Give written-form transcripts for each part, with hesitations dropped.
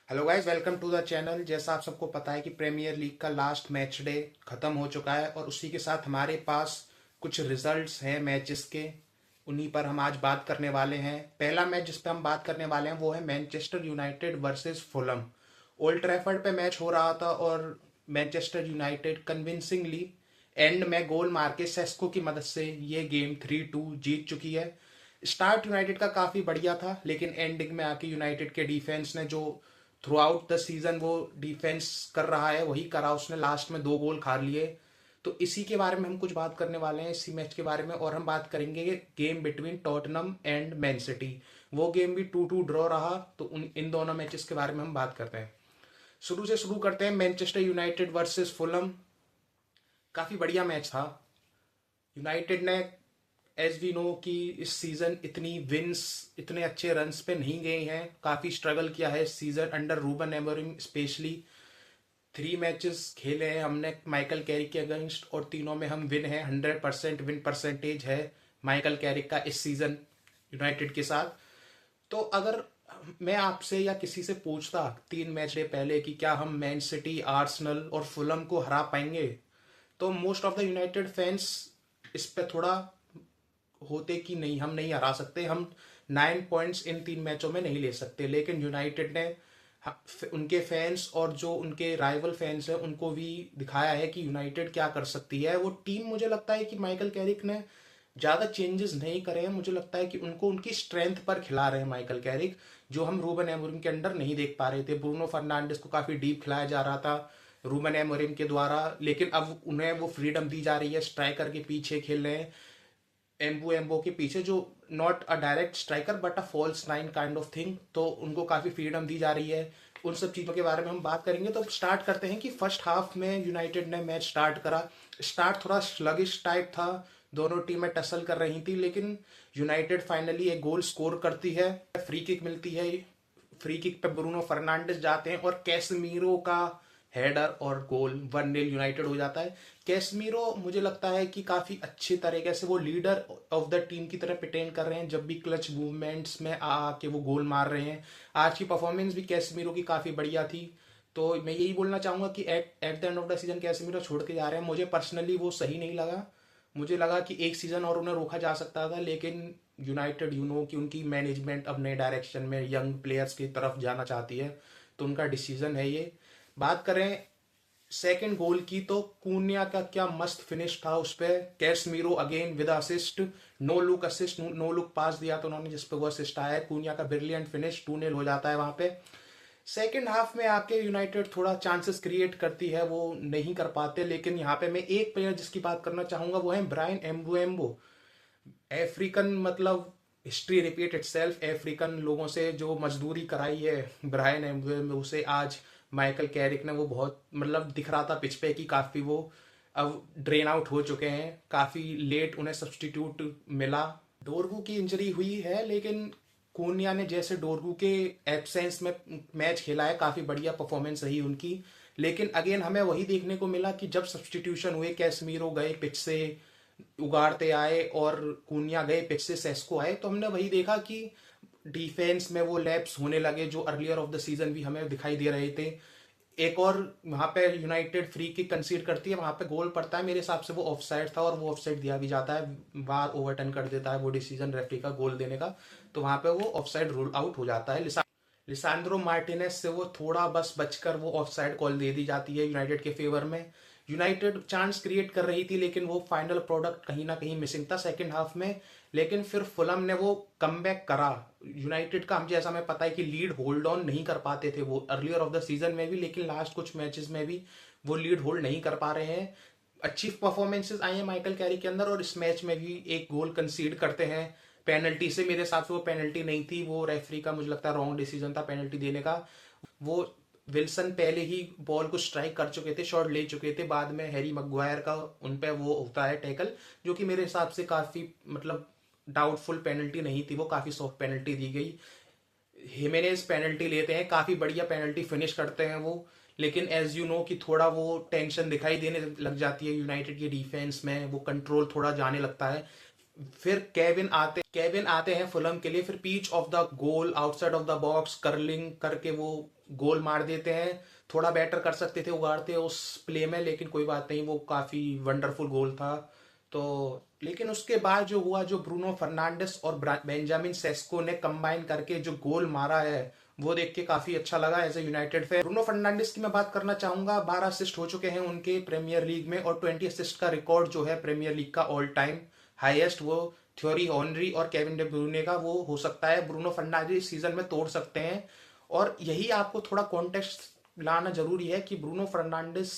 Hello guys, welcome to the channel. जैसा आप सबको पता है कि प्रीमियर लीग का लास्ट मैच डे ख़त्म हो चुका है और उसी के साथ हमारे पास कुछ रिजल्ट्स हैं मैचेस के। उन्हीं पर हम आज बात करने वाले हैं। पहला मैच जिस पे हम बात करने वाले हैं वो है Manchester United versus Fulham. Old Trafford पे मैच हो रहा था और मैनचेस्टर यूनाइटेड कन्विंसिंगली एंड में गोल मार के सेस्को की मदद से ये गेम 3-2 जीत चुकी है। स्टार्ट यूनाइटेड का काफ़ी बढ़िया था, लेकिन एंडिंग में आके यूनाइटेड के डिफेंस ने जो थ्रू आउट द सीजन वो डिफेंस कर रहा है वही करा, उसने लास्ट में 2 गोल खा लिए। तो इसी के बारे में हम कुछ बात करने वाले हैं, इसी मैच के बारे में। और हम बात करेंगे game between Tottenham and man city. वो गेम भी 2-2 ड्रॉ रहा। तो इन दोनों मैचेस के बारे में हम बात करते हैं। शुरू करते हैं मैनचेस्टर यूनाइटेड वर्सेस फुलम। काफ़ी बढ़िया मैच था। यूनाइटेड ने, एज वी नो कि इस सीजन इतनी विंस, इतने अच्छे रन्स पे नहीं गए हैं। काफ़ी स्ट्रगल किया है इस season under Ruben Amorim specially. 3 matches खेले हैं हमने माइकल कैरिक के अगेंस्ट और तीनों में हम विन हैं। 100% विन परसेंटेज है माइकल कैरिक का इस सीजन यूनाइटेड के साथ। तो अगर मैं आपसे या किसी से पूछता 3 मैच डे पहले कि क्या हम मैन सिटी, आर्सेनल और फुलम को हरा पाएंगे, तो most of the United fans इस पे थोड़ा होते कि नहीं, हम नहीं हरा सकते, हम 9 पॉइंट्स इन 3 मैचों में नहीं ले सकते। लेकिन यूनाइटेड ने उनके फैंस और जो उनके राइवल फैंस हैं उनको भी दिखाया है कि यूनाइटेड क्या कर सकती है। वो टीम, मुझे लगता है कि माइकल कैरिक ने ज़्यादा चेंजेस नहीं करे हैं। मुझे लगता है कि उनको उनकी स्ट्रेंथ पर खिला रहे हैं माइकल कैरिक, जो हम रूबन एमोरिम के अंडर नहीं देख पा रहे थे। ब्रूनो फर्नांडिस को काफ़ी डीप खिलाया जा रहा था रूबन एमोरिम के द्वारा, लेकिन अब उन्हें वो फ्रीडम दी जा रही है, स्ट्राइकर के पीछे खेल रहे हैं, एम्बो एम्बो के पीछे, जो not a direct striker but a false nine kind of thing. तो उनको काफ़ी फ्रीडम दी जा रही है। उन सब चीज़ों के बारे में हम बात करेंगे। तो स्टार्ट करते हैं कि फर्स्ट हाफ में यूनाइटेड ने मैच स्टार्ट करा। स्टार्ट थोड़ा स्लगिश टाइप था, दोनों टीमें टसल कर रही थी, लेकिन यूनाइटेड फाइनली एक गोल स्कोर करती है। फ्री किक मिलती है, फ्री किक पे ब्रूनो फर्नांडिस जाते हैं और कैसमीरो का हेडर और गोल 1-0 यूनाइटेड हो जाता है। कैसमीरो, मुझे लगता है कि काफ़ी अच्छे तरीके से वो लीडर ऑफ द टीम की तरह पिटेन कर रहे हैं। जब भी क्लच मूवमेंट्स में आके वो गोल मार रहे हैं। आज की परफॉर्मेंस भी कैसमीरो की काफ़ी बढ़िया थी। तो मैं यही बोलना चाहूँगा कि at the end of the season Casemiro छोड़ के जा रहे हैं। मुझे पर्सनली वो सही नहीं लगा। मुझे लगा कि एक सीज़न और उन्हें रोका जा सकता था, लेकिन यूनाइटेड, यू नो कि उनकी मैनेजमेंट अब नए डायरेक्शन में यंग प्लेयर्स की तरफ जाना चाहती है, तो उनका डिसीजन है ये। बात करें सेकंड गोल की, तो कूनिया का क्या मस्त फिनिश था उस पे। Casemiro again with assist, no look assist, no look pass दिया तो उन्होंने, जिस पे वो असिस्ट आया है। कूनिया का ब्रिलियंट फिनिश, 2-0 हो जाता है वहां पे। सेकंड हाफ में आके यूनाइटेड थोड़ा चांसेस क्रिएट करती है, वो नहीं कर पाते। लेकिन यहाँ पे मैं एक प्लेयर जिसकी बात करना चाहूंगा वो है ब्रायन एम्बुएम्बो। अफ्रीकन, मतलब हिस्ट्री रिपीट इटसेल्फ। अफ्रीकन लोगों से जो मजदूरी कराई है ब्रायन एम्बुएम्बो से, आज माइकल कैरिक ने, वो बहुत, मतलब दिख रहा था पिच पे कि काफ़ी वो अब ड्रेन आउट हो चुके हैं। काफ़ी लेट उन्हें सब्स्टिट्यूट मिला। डोरगू की इंजरी हुई है, लेकिन कोनिया ने जैसे डोरगू के एब्सेंस में मैच खेला है, काफ़ी बढ़िया परफॉर्मेंस रही उनकी। लेकिन अगेन हमें वही देखने को मिला कि जब सब्स्टिट्यूशन हुए, कैसमीरो गए पिच से उगाड़ते आए और कूनिया गए पिच से सेस्को आए, तो हमने वही देखा कि डिफेंस में वो लैप्स होने लगे जो अर्लियर ऑफ द सीजन भी हमें दिखाई दे रहे थे। एक और वहां पे यूनाइटेड फ्री किक कंसीड करती है, वहां पे गोल पड़ता है, मेरे हिसाब से वो ऑफसाइड था और वो ऑफसाइड दिया भी जाता है। बार ओवरटर्न कर देता है वो डिसीजन रेफरी का गोल देने का, तो वहां पे वो ऑफसाइड रूल आउट हो जाता है। लिसांड्रो मार्टिनेज से वो थोड़ा बस बचकर वो ऑफसाइड कॉल दे दी जाती है यूनाइटेड के फेवर में। यूनाइटेड चांस क्रिएट कर रही थी, लेकिन वो फाइनल प्रोडक्ट कहीं ना कहीं मिसिंग था सेकंड हाफ में। लेकिन फिर फुलम ने वो कमबैक करा। यूनाइटेड का, हम जैसा हमें पता है कि लीड होल्ड ऑन नहीं कर पाते थे वो अर्लियर ऑफ द सीजन में भी, लेकिन लास्ट कुछ मैचेस में भी वो लीड होल्ड नहीं कर पा रहे हैं। अच्छी परफॉर्मेंसेस आई हैं माइकल कैरी के अंदर, और इस मैच में भी एक गोल कंसीड करते हैं पेनल्टी से। मेरे हिसाब से वो पेनल्टी नहीं थी, वो रेफरी का मुझे लगता है रॉन्ग डिसीजन था पेनल्टी देने का। वो विल्सन पहले ही बॉल को स्ट्राइक कर चुके थे, शॉट ले चुके थे। बाद में हैरी मैग्वायर का उन पे वो होता है टैकल, जो कि मेरे हिसाब से काफी, मतलब डाउटफुल पेनल्टी नहीं थी, वो काफी सॉफ्ट पेनल्टी दी गई। हिमेनेज पेनल्टी लेते हैं, काफी बढ़िया पेनल्टी फिनिश करते हैं वो। लेकिन एज यू नो कि थोड़ा वो टेंशन दिखाई देने लग जाती है यूनाइटेड की डिफेंस में, वो कंट्रोल थोड़ा जाने लगता है। फिर केविन आते हैं फुलहम के लिए, फिर peach of the goal, outside of the box curling करके वो गोल मार देते हैं। थोड़ा बेटर कर सकते थे उगाड़ते उस प्ले में, लेकिन कोई बात नहीं, वो काफी वंडरफुल गोल था। तो लेकिन उसके बाद जो हुआ, जो ब्रूनो फर्नांडिस और बेंजामिन सेस्को ने कंबाइन करके जो गोल मारा है, वो देख के काफी अच्छा लगा as a United fan. Bruno Fernandes की मैं बात करना चाहूंगा, 12 असिस्ट हो चुके हैं उनके प्रीमियर लीग में, और 20 असिस्ट का रिकॉर्ड जो है प्रीमियर लीग का ऑल टाइम हाईएस्ट, वो थ्योरी ऑनरी और केविन डे ब्रूने का वो हो सकता है। ब्रूनो फर्नांडिस सीजन में तोड़ सकते हैं। और यही आपको थोड़ा कॉन्टेक्स्ट लाना जरूरी है कि ब्रूनो फर्नांडिस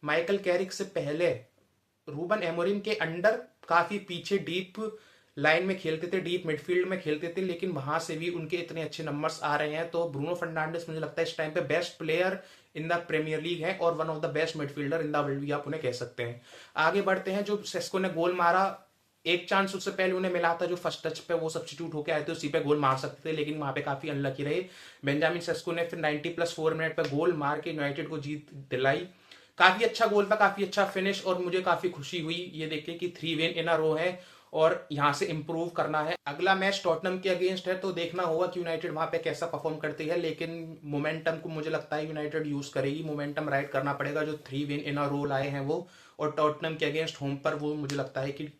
माइकल कैरिक से पहले रूबन एमोरिम के अंडर काफी पीछे डीप लाइन में खेलते थे, डीप मिडफील्ड में खेलते थे, लेकिन वहां से भी उनके इतने अच्छे नंबर्स आ रहे हैं। तो ब्रूनो फर्नांडिस मुझे लगता है इस टाइम पे best player in the premier league है, और one of the best midfielder in the world भी आप उन्हें कह सकते हैं। आगे बढ़ते हैं, जो सेस्को ने गोल मारा, एक चांस उससे पहले उन्हें मिला था, जो फर्स्ट टच पे वो सब्स्टिट्यूट होकर आए थे, उसी पे गोल मार सकते थे, लेकिन वहां पे काफी अनलकी रहे। बेंजामिन सेस्को ने फिर 90+4 मिनट पे गोल मार के यूनाइटेड को जीत दिलाई। काफी अच्छा गोल था, काफी अच्छा फिनिश, और मुझे काफी खुशी हुई ये देख के कि 3 विन इन अ रो है और यहां से इंप्रूव करना है। अगला मैच टॉटनम के अगेंस्ट है, तो देखना होगा कि यूनाइटेड वहां पे कैसा परफॉर्म करती है, लेकिन मोमेंटम को मुझे लगता है यूनाइटेड यूज करेगी। मोमेंटम राइड करना पड़ेगा, जो 3 विन इन अ रो लाए हैं वो, और टॉटनम के अगेंस्ट होम पर वो मुझे लगता है कि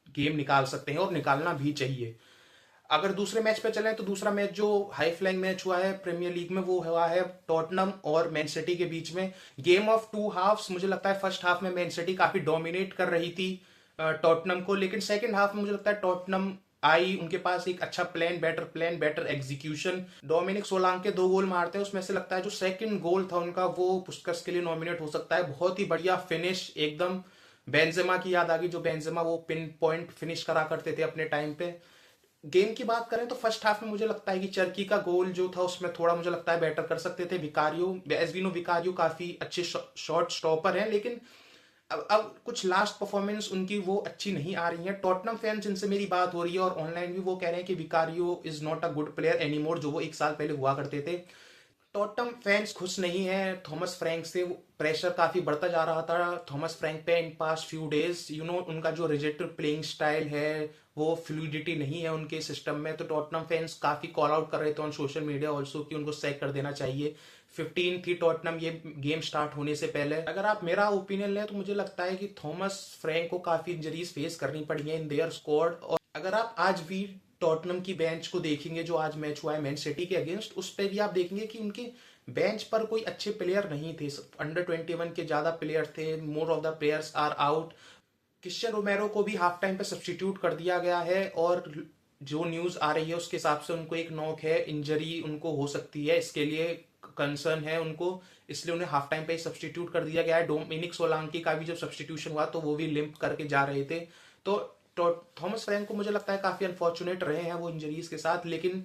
गेम निकाल सकते हैं, और निकालना भी चाहिए। अगर दूसरे मैच पे चलें, तो दूसरा मैच जो हाई फ्लाइंग मैच हुआ है प्रीमियर लीग में, वो हुआ है टॉटनम और मैन सिटी के बीच में। गेम ऑफ 2 हाफ्स, मुझे लगता है फर्स्ट हाफ में मैन सिटी काफी डोमिनेट कर रही थी टॉटनम को, लेकिन सेकंड हाफ में मुझे लगता है टॉटनम आई, उनके पास एक अच्छा plan, better execution. Dominic Solanke 2 goal मारते हैं, उसमें से लगता है जो सेकंड गोल था उनका, वो पुस्कस के लिए नॉमिनेट हो सकता है। बहुत ही बढ़िया फिनिश, एकदम बेंजेमा की याद आ गई, जो बेंजेमा वो पिन पॉइंट फिनिश करा करते थे अपने टाइम पे। गेम की बात करें तो फर्स्ट हाफ में मुझे लगता है कि चर्की का गोल जो था उसमें थोड़ा मुझे लगता है बेटर कर सकते थे। विकारियो, एसविनो विकारियो काफी अच्छे शॉट स्टॉपर हैं, लेकिन अब कुछ लास्ट परफॉर्मेंस उनकी वो अच्छी नहीं आ रही है। टॉटनम फैंस जिनसे मेरी बात हो रही है और ऑनलाइन भी वो कह रहे हैं कि Vicario is not a good player anymore, जो वो 1 साल पहले हुआ करते थे। टॉटनम फैंस खुश नहीं है थॉमस फ्रैंक से, प्रेशर काफी बढ़ता जा रहा था थॉमस फ्रैंक पे इन पास्ट फ्यू डेज। उनका जो रिजिड प्लेइंग स्टाइल है, वो फ्लूइडिटी नहीं है उनके सिस्टम में, तो टॉटनम फैंस काफी कॉल आउट कर रहे थे ऑन सोशल मीडिया ऑल्सो कि उनको सैक कर देना चाहिए। 15 थी टॉटनम ये गेम स्टार्ट होने से पहले। अगर आप मेरा ओपिनियन लें तो मुझे लगता है कि थॉमस फ्रैंक को काफी इंजरीज फेस करनी पड़ी है इन देयर स्क्वाड। और अगर आप आज भी टॉटनम की बेंच को देखेंगे, जो आज मैच हुआ है मैन सिटी के अगेंस्ट, उस पर भी आप देखेंगे कि उनके बेंच पर कोई अच्छे प्लेयर नहीं थे। अंडर 21 के ज्यादा प्लेयर थे, more of the players are out. Christian Romero को भी हाफ टाइम पे सब्स्टिट्यूट कर दिया गया है, और जो न्यूज आ रही है उसके हिसाब से उनको एक नॉक है, इंजरी उनको हो सकती है, इसके लिए कंसर्न है उनको, इसलिए उन्हें हाफ टाइम पे सब्स्टिट्यूट कर दिया गया है। डोमिनिक सोलांकी का भी जब सब्स्टिट्यूशन हुआ तो वो भी लिम्प करके जा रहे थे। तो थॉमस फ्रैंक को मुझे लगता है काफी अनफॉर्चुनेट रहे हैं वो इंजरीज के साथ, लेकिन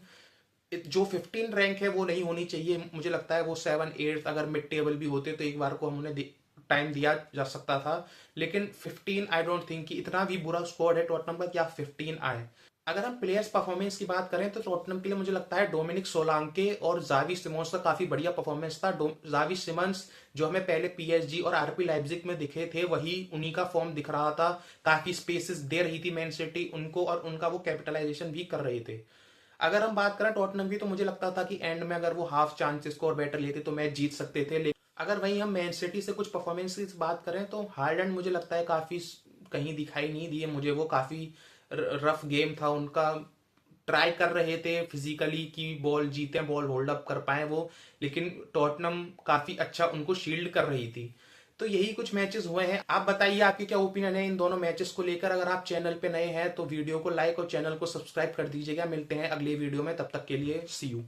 जो 15 रैंक है वो नहीं होनी चाहिए। मुझे लगता है वो 7-8 अगर मिड टेबल भी होते तो एक बार को हम उन्हें टाइम दिया जा सकता था, लेकिन 15 आई डोंट थिंक कि इतना भी बुरा स्क्वाड है टॉटनम का कि आप 15 आए। अगर हम प्लेयर्स परफॉर्मेंस की बात करें तो टॉटनम के लिए मुझे लगता है डोमिनिक सोलांके और जावी सिमोंस का काफी बढ़िया परफॉर्मेंस था। जावी सिमंस जो हमें पहले पीएसजी और आरपी लाइप्जिग में दिखे थे, वही उन्हीं का फॉर्म दिख रहा था। काफी स्पेसेस दे रही थी मैन सिटी उनको, और उनका वो कैपिटलाइजेशन भी कर रहे थे। अगर हम बात करें टॉटनम की, तो मुझे लगता था कि एंड में अगर वो हाफ चांसेस को और बेटर लेते तो मैच जीत सकते थे। लेकिन अगर वहीं हम मैन सिटी से कुछ परफॉर्मेंस की बात करें तो हार्लैंड मुझे लगता है काफी कहीं दिखाई नहीं दिए मुझे, वो काफी रफ गेम था उनका। ट्राई कर रहे थे फिजिकली कि बॉल जीते, बॉल होल्ड अप कर पाए वो, लेकिन टॉटनम काफी अच्छा उनको शील्ड कर रही थी। तो यही कुछ मैचेस हुए हैं। आप बताइए आपकी क्या ओपिनियन है इन दोनों मैचेस को लेकर। अगर आप चैनल पे नए हैं तो वीडियो को लाइक और चैनल को सब्सक्राइब कर दीजिएगा। मिलते हैं अगले वीडियो में, तब तक के लिए सी यू।